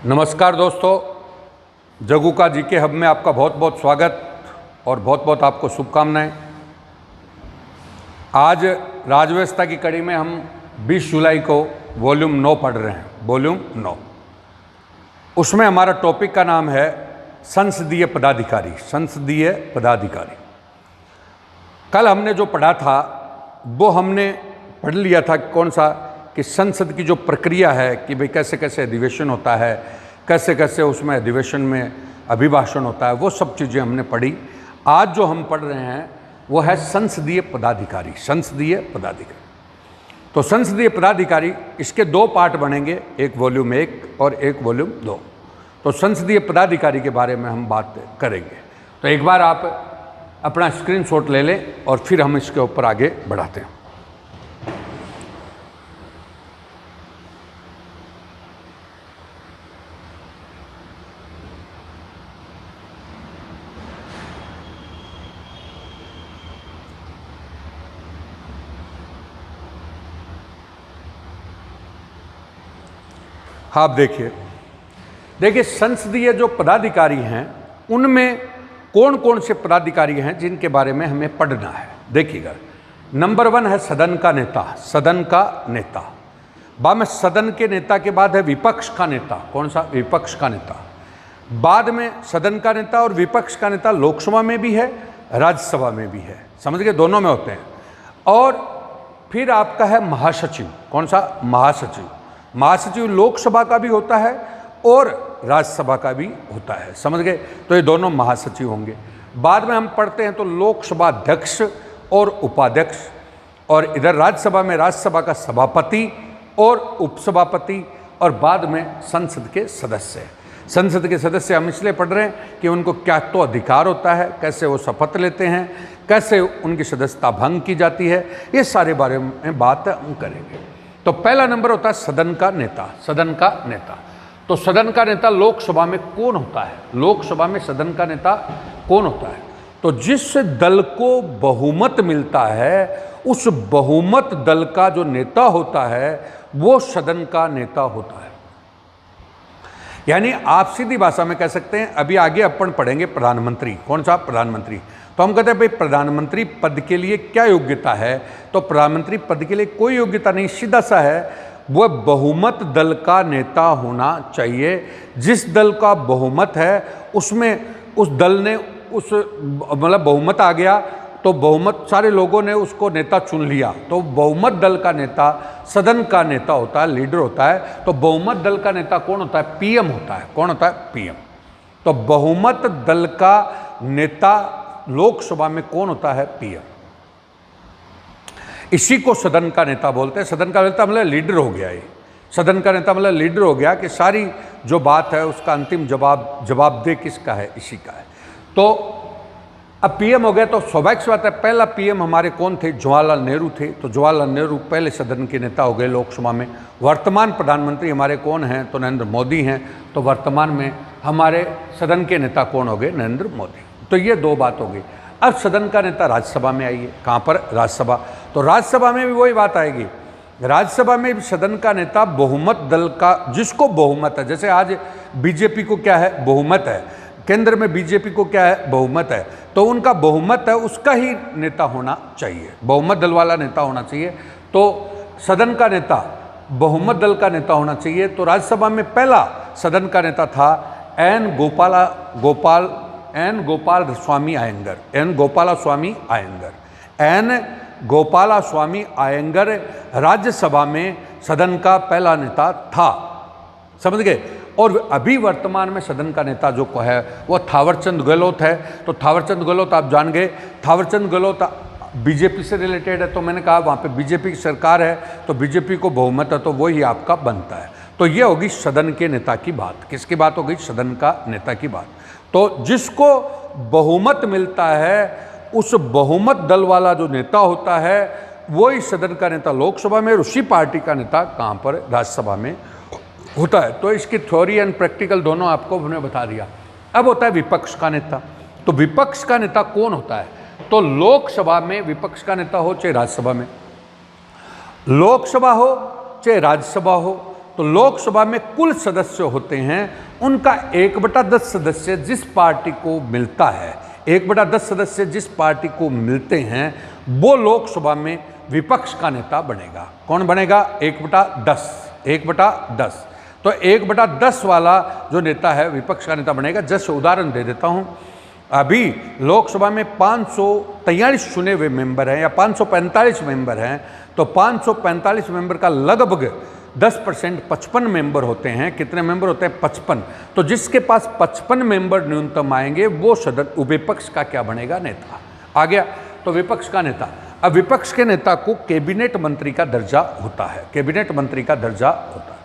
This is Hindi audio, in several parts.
नमस्कार दोस्तों, जगू का जीके हब में आपका बहुत बहुत स्वागत और बहुत बहुत आपको शुभकामनाएं। आज राजव्यवस्था की कड़ी में हम 20 जुलाई को वॉल्यूम 9 पढ़ रहे हैं। वॉल्यूम 9, उसमें हमारा टॉपिक का नाम है संसदीय पदाधिकारी। संसदीय पदाधिकारी। कल हमने जो पढ़ा था वो हमने पढ़ लिया था कौन सा, कि संसद की जो प्रक्रिया है कि भाई कैसे कैसे अधिवेशन होता है, कैसे कैसे उसमें अधिवेशन में अभिभाषण होता है, वो सब चीज़ें हमने पढ़ी। आज जो हम पढ़ रहे हैं वो है संसदीय पदाधिकारी। संसदीय पदाधिकारी, तो संसदीय पदाधिकारी इसके दो पार्ट बनेंगे, एक वॉल्यूम 1 और एक वॉल्यूम 2। तो संसदीय पदाधिकारी के बारे में हम बात करेंगे। तो एक बार आप अपना स्क्रीनशॉट ले लें और फिर हम इसके ऊपर आगे बढ़ाते हैं। आप देखिए संसदीय जो पदाधिकारी हैं उनमें कौन कौन से पदाधिकारी हैं जिनके बारे में हमें पढ़ना है। देखिएगा, नंबर 1 है सदन का नेता। सदन का नेता, बाद में सदन के नेता के बाद है विपक्ष का नेता। कौन सा? विपक्ष का नेता। बाद में सदन का नेता और विपक्ष का नेता लोकसभा में भी है, राज्यसभा में भी है। समझ गए, दोनों में होते हैं। और फिर आपका है महासचिव। कौन सा? महासचिव। महासचिव लोकसभा का भी होता है और राज्यसभा का भी होता है। समझ गए, तो ये दोनों महासचिव होंगे। बाद में हम पढ़ते हैं तो लोकसभा अध्यक्ष और उपाध्यक्ष, और इधर राज्यसभा में राज्यसभा का सभापति और उपसभापति, और बाद में संसद के सदस्य। संसद के सदस्य हम इसलिए पढ़ रहे हैं कि उनको क्या तो अधिकार होता है, कैसे वो शपथ लेते हैं, कैसे उनकी सदस्यता भंग की जाती है, ये सारे बारे में बात हम करेंगे। तो पहला नंबर होता है सदन का नेता। सदन का नेता, तो सदन का नेता लोकसभा में कौन होता है? लोकसभा में सदन का नेता कौन होता है? तो जिस दल को बहुमत मिलता है उस बहुमत दल का जो नेता होता है वो सदन का नेता होता है। यानी आप सीधी भाषा में कह सकते हैं, अभी आगे अपन पढ़ेंगे प्रधानमंत्री। कौन सा? प्रधानमंत्री। तो हम कहते हैं भाई प्रधानमंत्री पद के लिए क्या योग्यता है? तो प्रधानमंत्री पद के लिए कोई योग्यता नहीं, सीधा सा है, वह बहुमत दल का नेता होना चाहिए। जिस दल का बहुमत है उसमें उस दल ने उस मतलब बहुमत आ गया तो बहुमत सारे लोगों ने उसको नेता चुन लिया, तो बहुमत दल का नेता सदन का नेता होता है, लीडर होता है। तो बहुमत दल का नेता कौन होता है? पीएम होता है। कौन होता है? पीएम। तो बहुमत दल का नेता लोकसभा में कौन होता है? पीएम। इसी को सदन का नेता बोलते हैं। सदन का नेता मतलब लीडर हो गया। ये सदन का नेता मतलब लीडर हो गया कि सारी जो बात है उसका अंतिम जवाबदेह किसका है? इसी का है। तो अब पीएम हो गया तो स्वाभाविक सी बात है, पहला पीएम हमारे कौन थे? जवाहरलाल नेहरू थे। तो जवाहरलाल नेहरू पहले सदन के नेता हो गए लोकसभा में। वर्तमान प्रधानमंत्री हमारे कौन हैं? तो नरेंद्र मोदी हैं। तो वर्तमान में हमारे सदन के नेता कौन हो गए? नरेंद्र मोदी। तो ये दो बात हो गई। अब सदन का नेता राज्यसभा में आइए। कहाँ पर? राज्यसभा। तो राज्यसभा में भी वही बात आएगी। राज्यसभा में भी सदन का नेता बहुमत दल का, जिसको बहुमत है, जैसे आज बीजेपी को क्या है? बहुमत है। केंद्र में बीजेपी को क्या है? बहुमत है। तो उनका बहुमत है, उसका ही नेता होना चाहिए, बहुमत दल वाला नेता होना चाहिए। तो सदन का नेता बहुमत दल का नेता होना चाहिए। तो राज्यसभा में पहला सदन का नेता था एन गोपाल स्वामी अयंगर। एन गोपाला स्वामी अयंगर। एन गोपाला स्वामी अयंगर राज्यसभा में सदन का पहला नेता था। समझ गए। और अभी वर्तमान में सदन का नेता जो है वो थावरचंद गहलोत है। तो थावरचंद गहलोत आप जान गए, थावरचंद गहलोत बीजेपी से रिलेटेड है। तो मैंने कहा वहाँ पे बीजेपी की सरकार है तो बीजेपी को बहुमत है, तो वही आपका बनता है। तो ये होगी सदन के नेता की बात। किसकी बात हो गई? सदन का नेता की बात। तो जिसको बहुमत मिलता है उस बहुमत दल वाला जो नेता होता है वही सदन का नेता लोकसभा में, और उसी पार्टी का नेता कहाँ पर? राज्यसभा में होता है। तो इसकी थ्योरी एंड प्रैक्टिकल दोनों आपको हमने बता दिया। अब होता है विपक्ष का नेता। तो विपक्ष का नेता कौन होता है? तो लोकसभा में विपक्ष का नेता हो चाहे राज्यसभा में, लोकसभा हो चाहे राज्यसभा हो, तो लोकसभा में कुल सदस्य होते हैं उनका 1/10 सदस्य जिस पार्टी को मिलता है, 1/10 सदस्य जिस पार्टी को मिलते हैं वो लोकसभा में विपक्ष का नेता बनेगा। कौन बनेगा? 1/10, 1/10। तो 1/10 वाला जो नेता है विपक्ष का नेता बनेगा। जैसे उदाहरण दे देता हूं, अभी लोकसभा में 543 चुने हुए मेंबर हैं या 545 मेंबर हैं, तो 545 मेंबर का लगभग 10% 55 मेंबर होते हैं। कितने मेंबर होते हैं? 55। तो जिसके पास 55 मेंबर न्यूनतम आएंगे वो सदन विपक्ष का क्या बनेगा? नेता आ गया। तो विपक्ष का नेता, अब विपक्ष के नेता को कैबिनेट मंत्री का दर्जा होता है, कैबिनेट मंत्री का दर्जा होता है।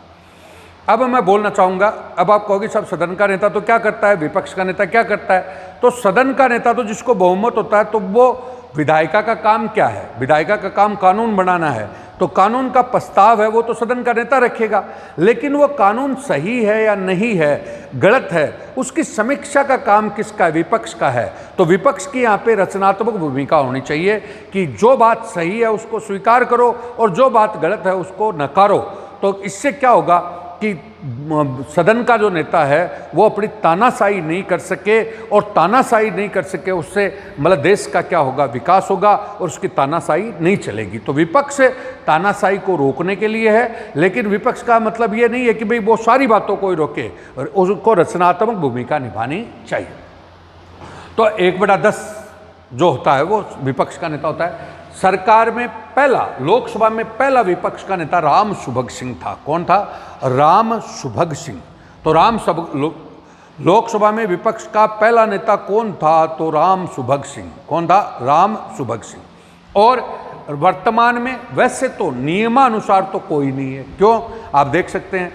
अब मैं बोलना चाहूंगा, अब आप कहोगे साहब सदन का नेता तो क्या करता है, विपक्ष का नेता क्या करता है? तो सदन का नेता तो जिसको बहुमत होता है, तो वो विधायिका का काम क्या है? विधायिका का काम कानून बनाना है, तो कानून का प्रस्ताव है वो तो सदन का नेता रखेगा। लेकिन वो कानून सही है या नहीं है, गलत है, उसकी समीक्षा का काम किसका है? विपक्ष का है। तो विपक्ष की यहाँ पे रचनात्मक भूमिका होनी चाहिए कि जो बात सही है उसको स्वीकार करो और जो बात गलत है उसको नकारो। तो इससे क्या होगा कि सदन का जो नेता है वो अपनी तानाशाही नहीं कर सके, और तानाशाही नहीं कर सके उससे मतलब देश का क्या होगा? विकास होगा, और उसकी तानाशाही नहीं चलेगी। तो विपक्ष तानाशाही को रोकने के लिए है, लेकिन विपक्ष का मतलब ये नहीं है कि भाई वो सारी बातों को ही रोके, और उसको रचनात्मक भूमिका निभानी चाहिए। तो 1/10 जो होता है वो विपक्ष का नेता होता है। सरकार में पहला, लोकसभा में पहला विपक्ष का नेता राम सुभग सिंह था। कौन था? राम सुभग सिंह। तो लोकसभा में विपक्ष का पहला नेता कौन था? तो राम सुभग सिंह। कौन था? राम सुभग सिंह। और वर्तमान में वैसे तो नियमानुसार तो कोई नहीं है। क्यों? आप देख सकते हैं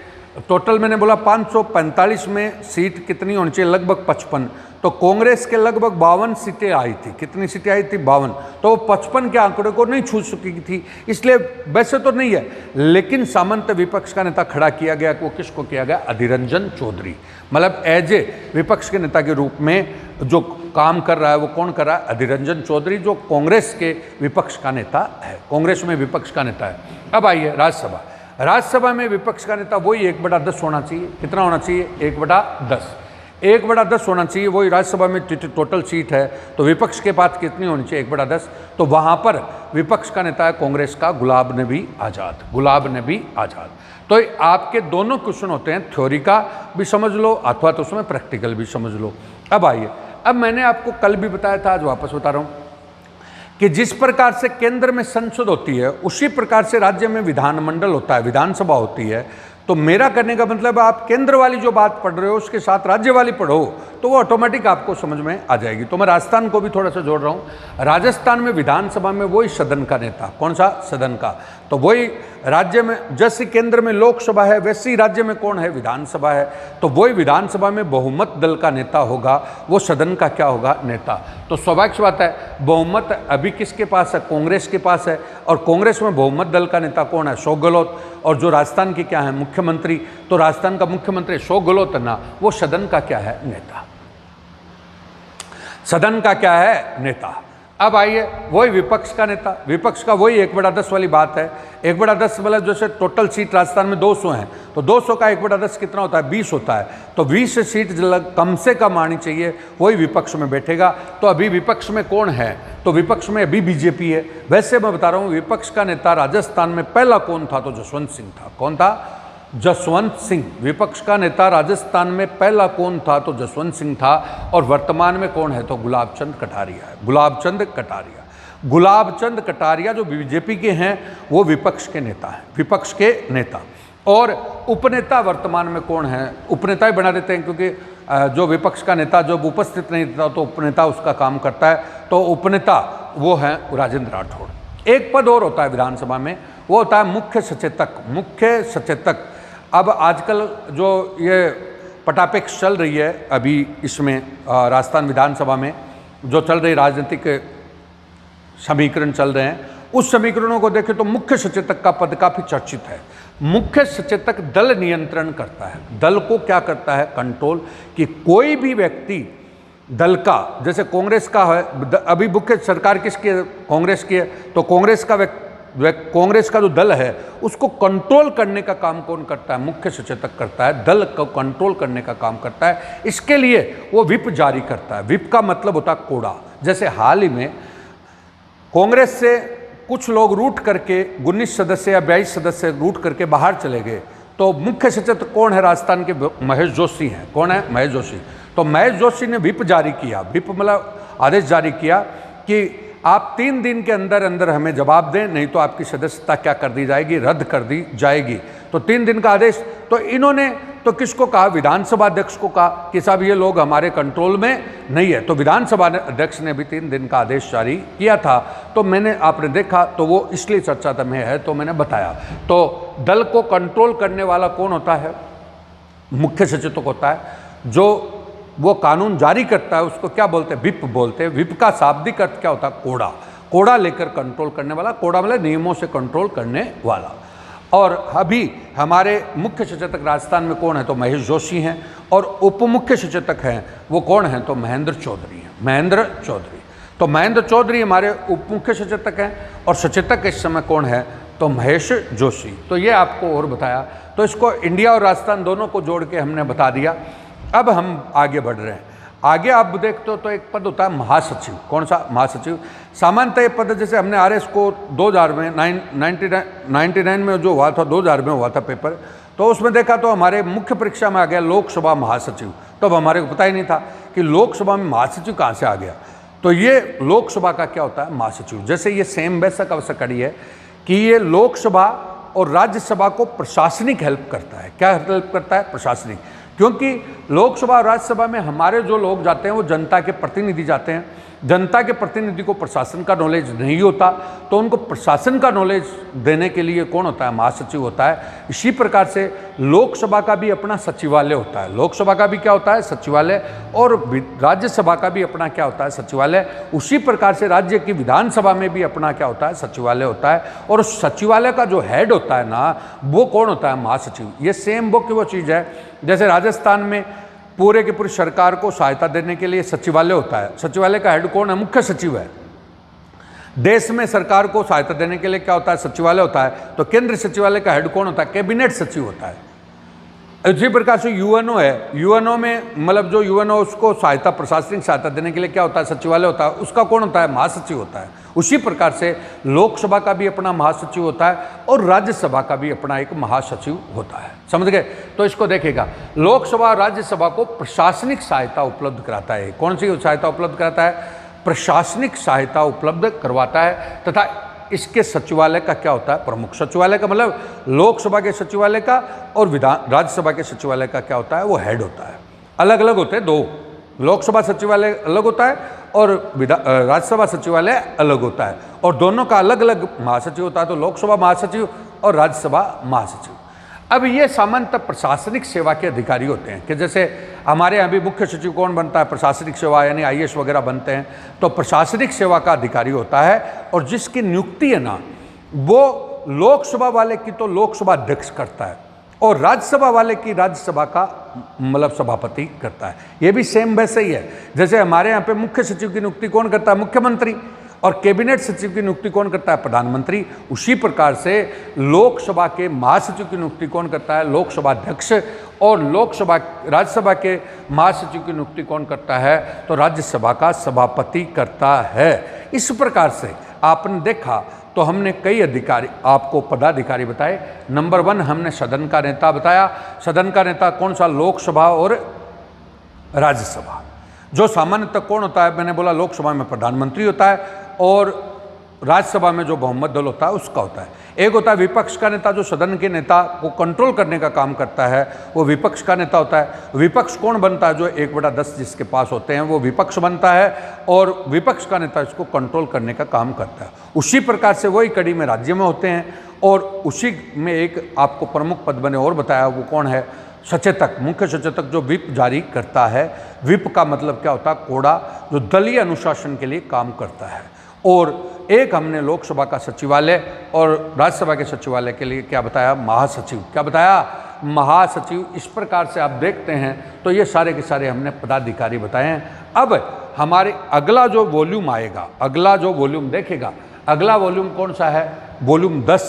टोटल मैंने बोला 545 में सीट कितनी होनी चाहिए? लगभग 55। तो कांग्रेस के लगभग 52 सीटें आई थी। कितनी सीटें आई थी? 52। तो वो 55 के आंकड़े को नहीं छू चुकी थी, इसलिए वैसे तो नहीं है। लेकिन सामंत विपक्ष का नेता खड़ा किया गया। वो किसको किया गया? अधीर रंजन चौधरी। मतलब एज ए विपक्ष के नेता के रूप में जो काम कर रहा है वो कौन कर रहा है? अधीर रंजन चौधरी, जो कांग्रेस के विपक्ष का नेता है, कांग्रेस में विपक्ष का नेता है। अब आइए राज्यसभा। राज्यसभा में विपक्ष का नेता वही 1/10 होना चाहिए। कितना होना चाहिए? 1/10। 1/10 होना चाहिए। वही राज्यसभा में टोटल सीट है, तो विपक्ष के पास कितनी होनी चाहिए? 1/10। तो वहाँ पर विपक्ष का नेता है कांग्रेस का गुलाब नबी आज़ाद, गुलाब नबी आज़ाद। तो आपके दोनों क्वेश्चन होते हैं, थ्योरी का भी समझ लो अथवा तो उसमें प्रैक्टिकल भी समझ लो। अब आइए, अब मैंने आपको कल भी बताया था, आज वापस बता रहा हूँ कि जिस प्रकार से केंद्र में संसद होती है उसी प्रकार से राज्य में विधानमंडल होता है, विधानसभा होती है। तो मेरा करने का मतलब आप केंद्र वाली जो बात पढ़ रहे हो उसके साथ राज्य वाली पढ़ो तो वो ऑटोमेटिक आपको समझ में आ जाएगी। तो मैं राजस्थान को भी थोड़ा सा जोड़ रहा हूँ। राजस्थान में विधानसभा में वही सदन का नेता, कौन सा? सदन का। तो वही राज्य में जैसे केंद्र में लोकसभा है वैसे ही राज्य में कौन है? विधानसभा है। तो वही विधानसभा में बहुमत दल का नेता होगा, वो सदन का क्या होगा? नेता। तो स्वाभाविक बात है, बहुमत अभी किसके पास है? कांग्रेस के पास है। और कांग्रेस में बहुमत दल का नेता कौन है? अशोक गहलोत। और जो राजस्थान के क्या है? मुख्यमंत्री। तो राजस्थान का मुख्यमंत्री अशोक गहलोत ना, वो सदन का क्या है? नेता। सदन का क्या है? नेता। अब आइए वही विपक्ष का नेता, विपक्ष का वही 1/10 वाली बात है। 1/10 मतलब जैसे टोटल सीट राजस्थान में 200 हैं, तो 200 का 1/10 कितना होता है? 20 होता है। तो 20 सीट कम से कम आनी चाहिए, वही विपक्ष में बैठेगा। तो अभी विपक्ष में कौन है? तो विपक्ष में अभी बीजेपी है। वैसे मैं बता रहा हूँ विपक्ष का नेता राजस्थान में पहला कौन था? तो जसवंत सिंह था। कौन था? जसवंत सिंह। विपक्ष का नेता राजस्थान में पहला कौन था? तो जसवंत सिंह था। और वर्तमान में कौन है? तो गुलाब चंद कटारिया है। गुलाब चंद कटारिया, गुलाब चंद कटारिया जो बीजेपी के हैं वो विपक्ष के नेता हैं, विपक्ष के नेता। और उपनेता वर्तमान में कौन है? उपनेता ही बना देते हैं, क्योंकि जो विपक्ष का नेता जब उपस्थित नहीं था तो उपनेता उसका काम करता है। तो उपनेता वो है राजेंद्र राठौड़। एक पद और होता है विधानसभा में, वो होता है मुख्य सचेतक। मुख्य सचेतक अब आजकल जो ये पटापेक्ष चल रही है अभी इसमें राजस्थान विधानसभा में जो चल रही राजनीतिक समीकरण चल रहे हैं, उस समीकरणों को देखें तो मुख्य सचेतक का पद काफी चर्चित है। मुख्य सचेतक दल नियंत्रण करता है, दल को क्या करता है? कंट्रोल। कि कोई भी व्यक्ति दल का, जैसे कांग्रेस का है, अभी मुख्य सरकार किसकी है? कांग्रेस की है। तो कांग्रेस का कांग्रेस का जो दल है उसको कंट्रोल करने का काम कौन करता है? मुख्य सचेतक करता है। दल को कंट्रोल करने का काम करता है, इसके लिए वो व्हिप जारी करता है। व्हिप का मतलब होता है कोड़ा। जैसे हाल ही में कांग्रेस से कुछ लोग रूट करके 19 सदस्य या 22 सदस्य रूट करके बाहर चले गए, तो मुख्य सचेतक कौन है? राजस्थान के महेश जोशी हैं। कौन है? महेश जोशी। तो महेश जोशी ने व्हिप जारी किया। व्हिप मतलब आदेश जारी किया कि आप 3 दिन के अंदर अंदर हमें जवाब दें, नहीं तो आपकी सदस्यता क्या कर दी जाएगी? रद्द कर दी जाएगी। तो 3 दिन का आदेश। तो इन्होंने तो किसको कहा? विधानसभा अध्यक्ष को कहा कि साहब ये लोग हमारे कंट्रोल में नहीं है। तो विधानसभा अध्यक्ष ने भी 3 दिन का आदेश जारी किया था। तो मैंने, आपने देखा, तो वो इसलिए चर्चा में है, तो मैंने बताया। तो दल को कंट्रोल करने वाला कौन होता है? मुख्य सचेतक होता है। जो वो कानून जारी करता है उसको क्या बोलते हैं? व्हिप बोलते हैं। व्हिप का शाब्दिक अर्थ क्या होता है? कोड़ा। कोड़ा लेकर कंट्रोल करने वाला। कोड़ा मतलब नियमों से कंट्रोल करने वाला। और अभी हमारे मुख्य सचेतक राजस्थान में कौन है? तो महेश जोशी हैं। और उप मुख्य सचेतक हैं वो कौन हैं? तो महेंद्र चौधरी हैं। महेंद्र चौधरी। तो महेंद्र चौधरी हमारे उप मुख्य सचेतक हैं और सचेतक इस समय कौन है? तो महेश जोशी। तो ये आपको और बताया। तो इसको इंडिया और राजस्थान दोनों को जोड़ के हमने बता दिया। अब हम आगे बढ़ रहे हैं। आगे आप देखते हो तो एक पद होता है महासचिव। कौन सा? महासचिव। सामान्यतः ये पद, जैसे हमने आरएस को 2000 में 99 में जो हुआ था, 2000 में हुआ था पेपर, तो उसमें देखा तो हमारे मुख्य परीक्षा में आ गया लोकसभा महासचिव। तब हमारे को पता ही नहीं था कि लोकसभा में महासचिव कहाँ से आ गया। तो ये लोकसभा का क्या होता है? महासचिव। जैसे ये सेम वैसा का वैसा कड़ी है कि ये लोकसभा और राज्यसभा को प्रशासनिक हेल्प करता है। क्या हेल्प करता है? प्रशासनिक। क्योंकि लोकसभा और राज्यसभा में हमारे जो लोग जाते हैं वो जनता के प्रतिनिधि जाते हैं। जनता के प्रतिनिधि को प्रशासन का नॉलेज नहीं होता, तो उनको प्रशासन का नॉलेज देने के लिए कौन होता है? महासचिव होता है। इसी प्रकार से लोकसभा का भी अपना सचिवालय होता है। लोकसभा का भी क्या होता है? सचिवालय। और राज्यसभा का भी अपना क्या होता है? सचिवालय। उसी प्रकार से राज्य की विधानसभा में भी अपना क्या होता है? सचिवालय होता है। और उस सचिवालय का जो हेड होता है ना, वो कौन होता है? महासचिव। ये सेम वो की वो चीज़ है। जैसे राजस्थान में पूरे की पूरी सरकार को सहायता देने के लिए सचिवालय होता है। सचिवालय का हेड कौन है? मुख्य सचिव है। देश में सरकार को सहायता देने के लिए क्या होता है? सचिवालय होता है। तो केंद्रीय सचिवालय का हेड कौन होता है? कैबिनेट सचिव होता है। इसी प्रकार से यूएनओ है। यूएनओ में मतलब जो यूएनओ उसको सहायता, प्रशासनिक सहायता देने के लिए क्या होता है? सचिवालय होता है। उसका कौन होता है? महासचिव होता है। उसी प्रकार से लोकसभा का भी अपना महासचिव होता है और राज्यसभा का भी अपना एक महासचिव होता है। समझ गए? तो इसको देखेगा, लोकसभा और राज्यसभा को प्रशासनिक सहायता उपलब्ध कराता है। कौन सी सहायता उपलब्ध कराता है? प्रशासनिक सहायता उपलब्ध करवाता है। तथा इसके सचिवालय का क्या होता है? प्रमुख। सचिवालय का मतलब लोकसभा के सचिवालय का और राज्यसभा के सचिवालय का क्या होता है? वो हेड होता है। अलग अलग होते हैं दो। लोकसभा सचिवालय अलग होता है और राज्यसभा सचिवालय अलग होता है। और दोनों का अलग अलग महासचिव होता है। तो लोकसभा महासचिव और राज्यसभा महासचिव। अब ये सामान्यतः प्रशासनिक सेवा के अधिकारी होते हैं। कि जैसे हमारे यहाँ भी मुख्य सचिव कौन बनता है? प्रशासनिक सेवा, यानी आईएएस वगैरह बनते हैं। तो प्रशासनिक सेवा का अधिकारी होता है और जिसकी नियुक्ति है ना, वो लोकसभा वाले की तो लोकसभा अध्यक्ष करता है और राज्यसभा वाले की राज्यसभा का मतलब सभापति करता है। ये भी सेम वैसे ही है। जैसे हमारे यहाँ पे मुख्य सचिव की नियुक्ति कौन करता है? मुख्यमंत्री। और कैबिनेट सचिव की नियुक्ति कौन करता है? प्रधानमंत्री। उसी प्रकार से लोकसभा के महासचिव की नियुक्ति कौन करता है? लोकसभा अध्यक्ष। और राज्यसभा के महासचिव की नियुक्ति कौन करता है? तो राज्यसभा का सभापति करता है। इस प्रकार से आपने देखा तो हमने कई अधिकारी आपको पदाधिकारी बताए। नंबर 1 हमने सदन का नेता बताया। सदन का नेता कौन सा? लोकसभा और राज्यसभा। जो सामान्यतः कौन होता है? मैंने बोला लोकसभा में प्रधानमंत्री होता है और राज्यसभा में जो बहुमत दल होता है उसका होता है। एक होता है विपक्ष का नेता, जो सदन के नेता को कंट्रोल करने का काम करता है, वो विपक्ष का नेता होता है। विपक्ष कौन बनता है? जो 1/10 जिसके पास होते हैं वो विपक्ष बनता है और विपक्ष का नेता इसको कंट्रोल करने का काम करता है। उसी प्रकार से वही कड़ी में राज्य में होते हैं और उसी में एक आपको प्रमुख पद मैंने और बताया, वो कौन है? सचेतक। मुख्य सचेतक जो व्हिप जारी करता है। व्हिप का मतलब क्या होता है? कोड़ा, जो दलीय अनुशासन के लिए काम करता है। और एक हमने लोकसभा का सचिवालय और राज्यसभा के सचिवालय के लिए क्या बताया? महासचिव। क्या बताया? महासचिव। इस प्रकार से आप देखते हैं तो ये सारे के सारे हमने पदाधिकारी बताए हैं। अब हमारे अगला जो वॉल्यूम आएगा, अगला जो वॉल्यूम देखेगा, अगला वॉल्यूम कौन सा है? वॉल्यूम 10,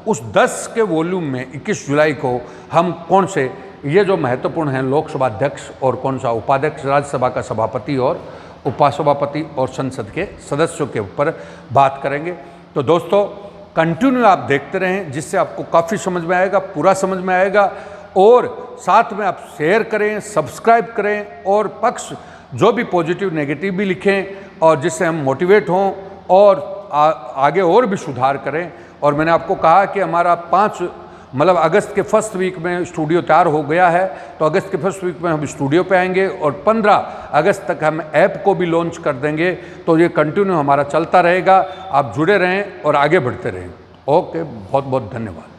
उस 10 के वॉल्यूम में 21 जुलाई को हम कौन से ये जो महत्वपूर्ण हैं लोकसभा अध्यक्ष और कौन सा उपाध्यक्ष, राज्यसभा का सभापति और उपसभापति और संसद के सदस्यों के ऊपर बात करेंगे। तो दोस्तों कंटिन्यू आप देखते रहें, जिससे आपको काफ़ी समझ में आएगा, पूरा समझ में आएगा। और साथ में आप शेयर करें, सब्सक्राइब करें और पक्ष जो भी पॉजिटिव नेगेटिव भी लिखें, और जिससे हम मोटिवेट हों और आगे और भी सुधार करें। और मैंने आपको कहा कि हमारा 5 अगस्त के फर्स्ट वीक में स्टूडियो तैयार हो गया है, तो अगस्त के फर्स्ट वीक में हम स्टूडियो पे आएंगे और 15 अगस्त तक हम ऐप को भी लॉन्च कर देंगे। तो ये कंटिन्यू हमारा चलता रहेगा, आप जुड़े रहें और आगे बढ़ते रहें। ओके, बहुत बहुत धन्यवाद।